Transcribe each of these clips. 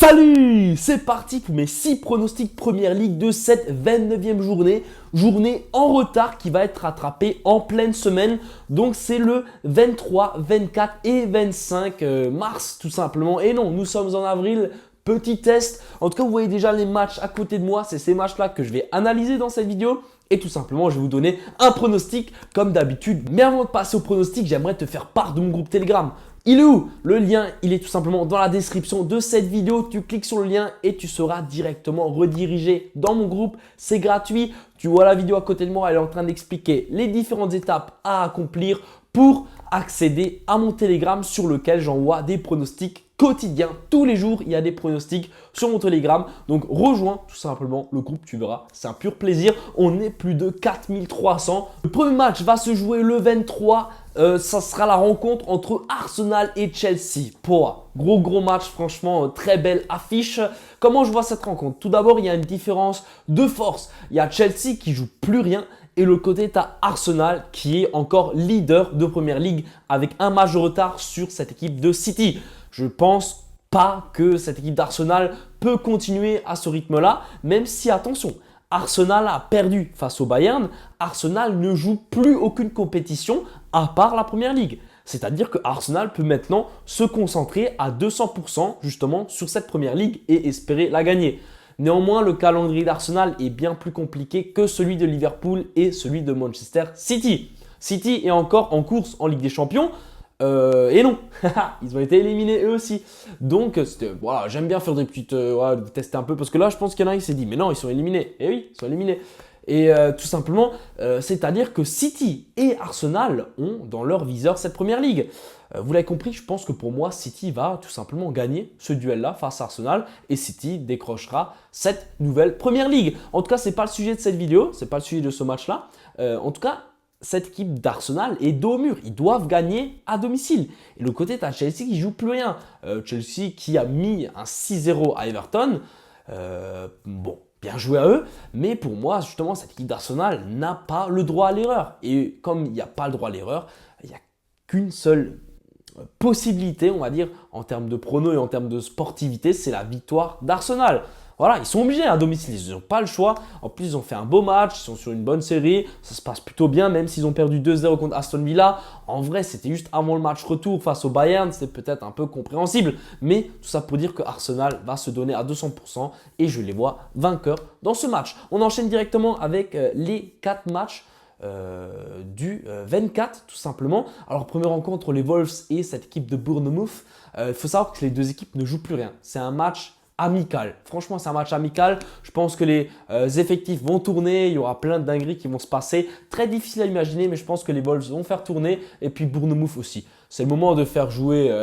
Salut! C'est parti pour mes 6 pronostics Première Ligue de cette 29e journée. Journée en retard qui va être rattrapée en pleine semaine. Donc c'est le 23, 24 et 25 mars tout simplement. Et non, nous sommes en avril. Petit test. En tout cas, vous voyez déjà les matchs à côté de moi. C'est ces matchs-là que je vais analyser dans cette vidéo. Et tout simplement, je vais vous donner un pronostic comme d'habitude. Mais avant de passer au pronostic, j'aimerais te faire part de mon groupe Telegram. Il est où? Le lien, il est tout simplement dans la description de cette vidéo. Tu cliques sur le lien et tu seras directement redirigé dans mon groupe. C'est gratuit. Tu vois la vidéo à côté de moi, elle est en train d'expliquer les différentes étapes à accomplir pour accéder à mon Telegram sur lequel j'envoie des pronostics quotidiens. Tous les jours, il y a des pronostics sur mon Telegram. Donc, rejoins tout simplement le groupe, tu verras. C'est un pur plaisir. On est plus de 4300. Le premier match va se jouer le 23. Ça sera la rencontre entre Arsenal et Chelsea. Gros match, franchement, très belle affiche. Comment je vois cette rencontre? Tout d'abord, il y a une différence de force. Il y a Chelsea qui joue plus rien. Et de l'autre côté, tu as Arsenal qui est encore leader de Première Ligue avec un match de retard sur cette équipe de City. Je pense pas que cette équipe d'Arsenal peut continuer à ce rythme-là, même si, attention, Arsenal a perdu face au Bayern. Arsenal ne joue plus aucune compétition à part la Première Ligue. C'est-à-dire que Arsenal peut maintenant se concentrer à 200% justement sur cette Première Ligue et espérer la gagner. Néanmoins, le calendrier d'Arsenal est bien plus compliqué que celui de Liverpool et celui de Manchester City. City est encore en course en Ligue des Champions. Et non, ils ont été éliminés eux aussi. Donc, voilà, j'aime bien faire des petites, tester un peu parce que là, je pense qu'il y en a qui s'est dit, mais non, ils sont éliminés. Et oui, ils sont éliminés. Et tout simplement, c'est-à-dire que City et Arsenal ont dans leur viseur cette Première Ligue. Vous l'avez compris, je pense que pour moi, City va tout simplement gagner ce duel-là face à Arsenal et City décrochera cette nouvelle Première Ligue. En tout cas, ce n'est pas le sujet de cette vidéo, ce n'est pas le sujet de ce match-là. En tout cas, cette équipe d'Arsenal est dos au mur. Ils doivent gagner à domicile. Et de l'autre côté, tu as Chelsea qui ne joue plus rien. Chelsea qui a mis un 6-0 à Everton. Bon, bien joué à eux. Mais pour moi, justement, cette équipe d'Arsenal n'a pas le droit à l'erreur. Et comme il n'y a pas le droit à l'erreur, il n'y a qu'une seule possibilité, on va dire, en termes de pronos et en termes de sportivité, c'est la victoire d'Arsenal. Voilà, ils sont obligés à domicile, ils n'ont pas le choix. En plus, ils ont fait un beau match, ils sont sur une bonne série. Ça se passe plutôt bien, même s'ils ont perdu 2-0 contre Aston Villa. En vrai, c'était juste avant le match retour face au Bayern. C'est peut-être un peu compréhensible. Mais tout ça pour dire que Arsenal va se donner à 200% et je les vois vainqueurs dans ce match. On enchaîne directement avec les 4 matchs du 24 tout simplement. Alors première rencontre entre les Wolves et cette équipe de Bournemouth. Il faut savoir que les deux équipes ne jouent plus rien. C'est un match amical. Franchement, c'est un match amical. Je pense que les effectifs vont tourner. Il y aura plein de dingueries qui vont se passer. Très difficile à imaginer, mais je pense que les Wolves vont faire tourner. Et puis Bournemouth aussi. C'est le moment de faire jouer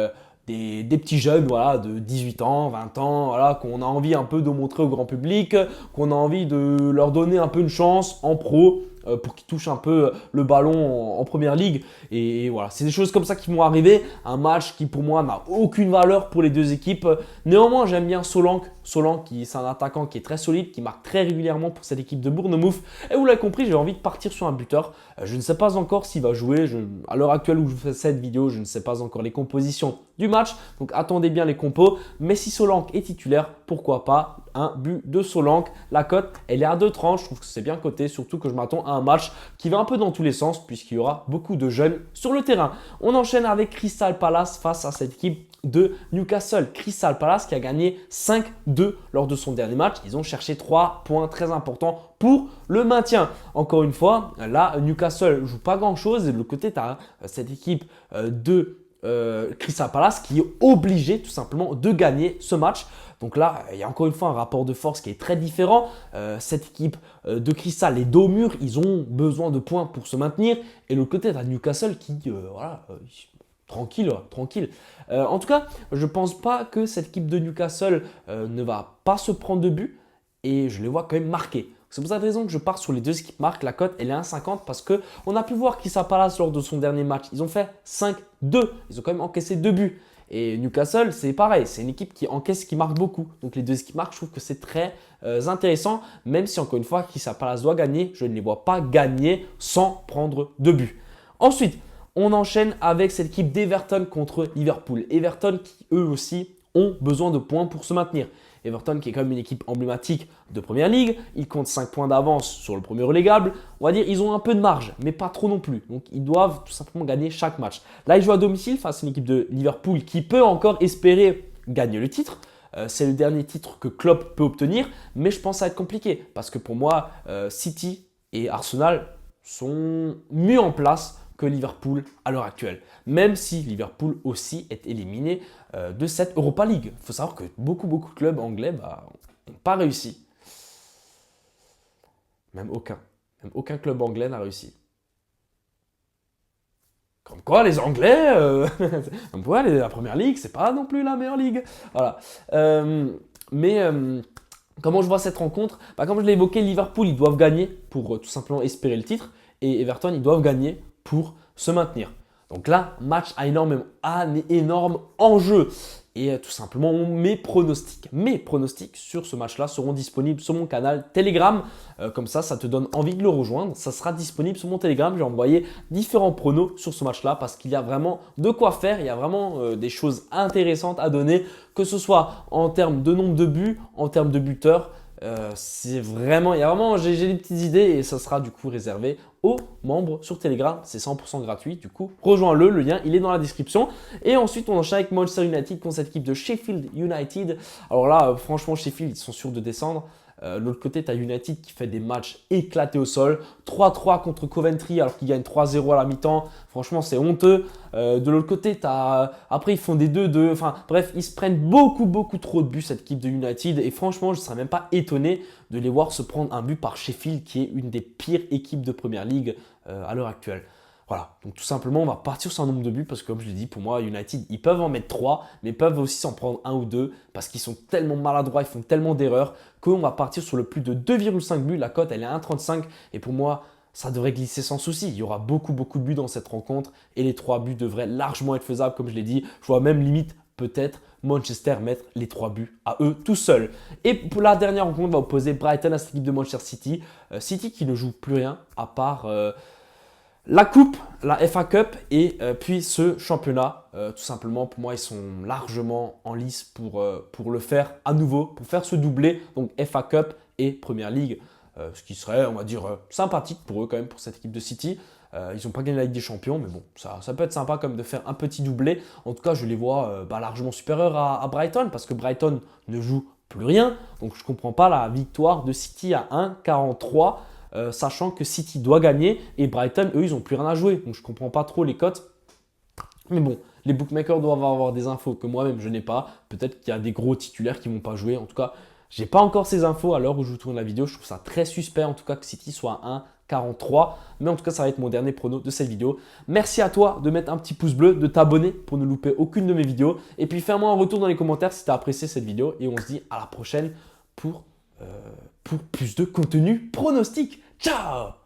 des petits jeunes voilà, de 18 ans, 20 ans, voilà, qu'on a envie un peu de montrer au grand public, qu'on a envie de leur donner un peu une chance en pro. Pour qu'ils touchent un peu le ballon en première ligue. Et voilà, c'est des choses comme ça qui vont arriver. Un match qui pour moi n'a aucune valeur pour les deux équipes. Néanmoins, j'aime bien Solanke. Solanke, c'est un attaquant qui est très solide, qui marque très régulièrement pour cette équipe de Bournemouth. Et vous l'avez compris, j'ai envie de partir sur un buteur. Je ne sais pas encore s'il va jouer. À l'heure actuelle où je fais cette vidéo, je ne sais pas encore les compositions du match. Donc attendez bien les compos. Mais si Solanke est titulaire, pourquoi pas un but de Solanke. La cote, elle est à 2,30. Je trouve que c'est bien coté, surtout que je m'attends à un match qui va un peu dans tous les sens puisqu'il y aura beaucoup de jeunes sur le terrain. On enchaîne avec Crystal Palace face à cette équipe de Newcastle. Crystal Palace qui a gagné 5-2 lors de son dernier match. Ils ont cherché 3 points très importants pour le maintien. Encore une fois, là, Newcastle ne joue pas grand-chose. Et de l'autre côté, tu as cette équipe de Crystal Palace qui est obligé tout simplement de gagner ce match. Donc là, il y a encore une fois un rapport de force qui est très différent. Cette équipe de Crystal, les dos au mur, ils ont besoin de points pour se maintenir. Et de l'autre côté, tu as Newcastle qui, tranquille. En tout cas, je ne pense pas que cette équipe de Newcastle ne va pas se prendre de but. Et je les vois quand même marquer. C'est pour cette raison que je pars sur les deux équipes marques. La cote, elle est 1,50 parce qu'on a pu voir Crystal Palace lors de son dernier match. Ils ont fait 5-2. Ils ont quand même encaissé 2 buts. Et Newcastle, c'est pareil. C'est une équipe qui encaisse, qui marque beaucoup. Donc les deux équipes marquent, je trouve que c'est très intéressant. Même si encore une fois, Crystal Palace doit gagner, je ne les vois pas gagner sans prendre de but. Ensuite, on enchaîne avec cette équipe d'Everton contre Liverpool. Everton qui eux aussi ont besoin de points pour se maintenir. Everton qui est quand même une équipe emblématique de Première Ligue, ils comptent 5 points d'avance sur le premier relégable. On va dire ils ont un peu de marge, mais pas trop non plus. Donc ils doivent tout simplement gagner chaque match. Là, ils jouent à domicile face à une équipe de Liverpool qui peut encore espérer gagner le titre. C'est le dernier titre que Klopp peut obtenir, mais je pense que ça va être compliqué parce que pour moi, City et Arsenal sont mieux en place que Liverpool à l'heure actuelle. Même si Liverpool aussi est éliminé de cette Europa League. Il faut savoir que beaucoup de clubs anglais n'ont pas réussi. Même aucun club anglais n'a réussi. Comme quoi, les Anglais, comme quoi, la Première Ligue, c'est pas non plus la meilleure ligue. Voilà. Comment je vois cette rencontre? Comme je l'ai évoqué, Liverpool, ils doivent gagner pour tout simplement espérer le titre. Et Everton, ils doivent gagner pour se maintenir. Donc là, match à énorme enjeu. Et tout simplement, mes pronostics sur ce match-là seront disponibles sur mon canal Telegram. Comme ça te donne envie de le rejoindre. Ça sera disponible sur mon Telegram. J'ai envoyé différents pronos sur ce match-là parce qu'il y a vraiment de quoi faire. Il y a vraiment des choses intéressantes à donner, que ce soit en termes de nombre de buts, en termes de buteurs. J'ai des petites idées et ça sera du coup réservé aux membres sur Telegram. C'est 100% gratuit. Du coup, rejoins-le. Le lien, il est dans la description. Et ensuite, on enchaîne avec Manchester United contre cette équipe de Sheffield United. Alors là, franchement, Sheffield, ils sont sûrs de descendre. De l'autre côté, tu as United qui fait des matchs éclatés au sol. 3-3 contre Coventry alors qu'ils gagnent 3-0 à la mi-temps. Franchement, c'est honteux. De l'autre côté, après, ils font des 2-2. Enfin, bref, ils se prennent beaucoup trop de buts, cette équipe de United. Et franchement, je ne serais même pas étonné de les voir se prendre un but par Sheffield, qui est une des pires équipes de Première Ligue à l'heure actuelle. Voilà, donc tout simplement, on va partir sur un nombre de buts parce que comme je l'ai dit, pour moi, United, ils peuvent en mettre 3, mais peuvent aussi s'en prendre 1 ou 2 parce qu'ils sont tellement maladroits, ils font tellement d'erreurs qu'on va partir sur le plus de 2,5 buts. La cote, elle est à 1,35 et pour moi, ça devrait glisser sans souci. Il y aura beaucoup de buts dans cette rencontre et les 3 buts devraient largement être faisables, comme je l'ai dit. Je vois même limite peut-être Manchester mettre les 3 buts à eux tout seuls. Et pour la dernière rencontre, on va opposer Brighton à cette équipe de Manchester City. City qui ne joue plus rien à part la coupe, la FA Cup et puis ce championnat. Tout simplement, pour moi, ils sont largement en lice pour le faire à nouveau, pour faire ce doublé. Donc FA Cup et Première Ligue. Ce qui serait, on va dire, sympathique pour eux quand même, pour cette équipe de City. Ils n'ont pas gagné la Ligue des Champions, mais bon, ça peut être sympa comme de faire un petit doublé. En tout cas, je les vois largement supérieurs à Brighton, parce que Brighton ne joue plus rien. Donc, je ne comprends pas la victoire de City à 1,43, sachant que City doit gagner, et Brighton, eux, ils n'ont plus rien à jouer. Donc, je ne comprends pas trop les cotes. Mais bon, les bookmakers doivent avoir des infos que moi-même, je n'ai pas. Peut-être qu'il y a des gros titulaires qui ne vont pas jouer. En tout cas, j'ai pas encore ces infos à l'heure où je vous tourne la vidéo. Je trouve ça très suspect en tout cas que City soit à 1,43. Mais en tout cas, ça va être mon dernier prono de cette vidéo. Merci à toi de mettre un petit pouce bleu, de t'abonner pour ne louper aucune de mes vidéos. Et puis fais-moi un retour dans les commentaires si tu as apprécié cette vidéo. Et on se dit à la prochaine pour plus de contenu pronostic. Ciao!